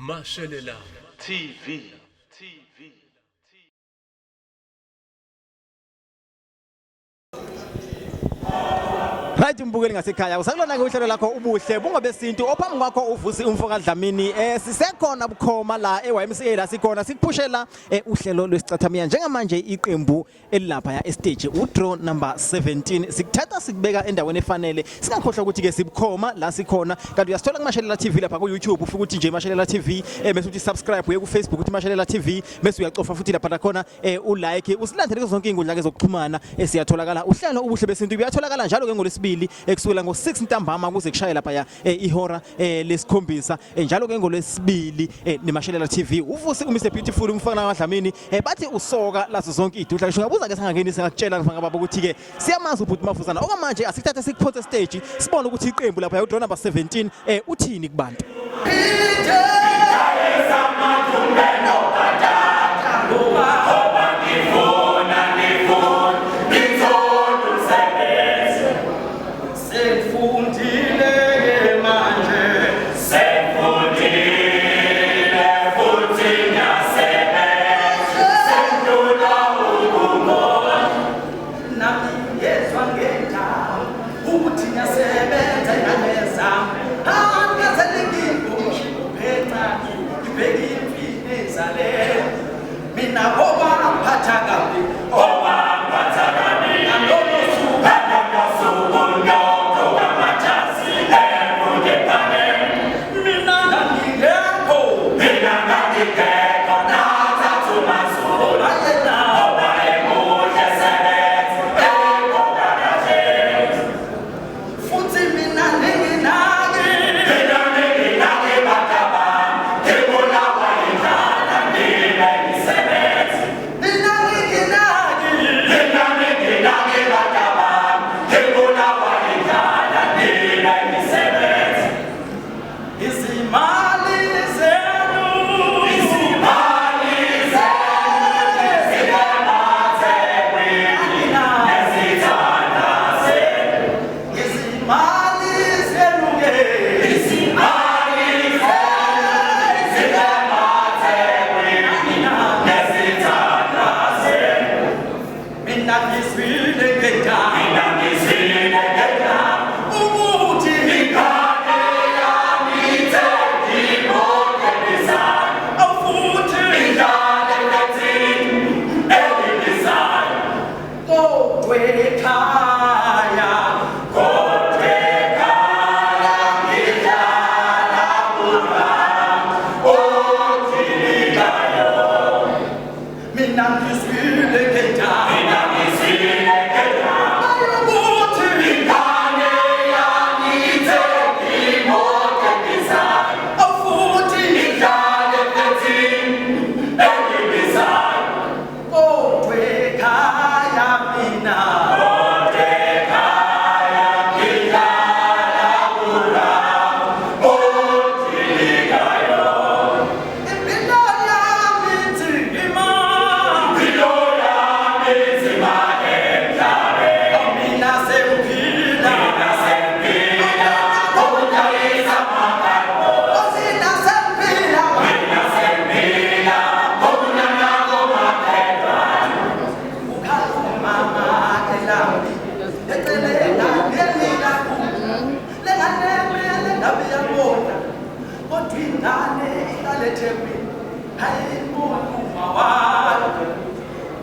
Mashallah TV. Right mbukeli ngasekhaya usakulona ke uhlelo lakho ubuhle bungabesintu ophambi kwakho uvusi umfoka Dlamini sisekhona bukhoma la YMCA la sikhona sikuphushela uhlelo lwesicathamiya njengamanje iqembu elilapha ya stage udraw number 17 sikuthatha sikubeka endaweni efanele singakhohlwa ukuthi ke sibukhoma la sikhona kanti uyasithola kuMashelela TV lapha ku YouTube ufika ukuthi nje Mashelela TV bese uthi subscribe uye ku Facebook uthi Mashelela TV bese uyacofa futhi lapha khona ulike usilandele zonke inkundla ke zokuxhumana esiyatholakala uhlelo ubuhle besintu uyatholakala njalo ke ngolesibili ekusukela ngo6 ntambama kuze kushaya lapha ya ihora lesikhombisa njalo ke ngolesibili neMashelela TV uvusi uMr Beautiful umfana kaDlamini bathi usoka lazo zonke idudla ngisho ngabuza ke sangangeni singakutshela ngababa ukuthi ke siyamazi ubhuti Mafuzana okwamanje asikuthathe sikuphote stage sibone ukuthi iqembu lapha udraw number 17 uthini kubantu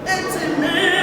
It's me.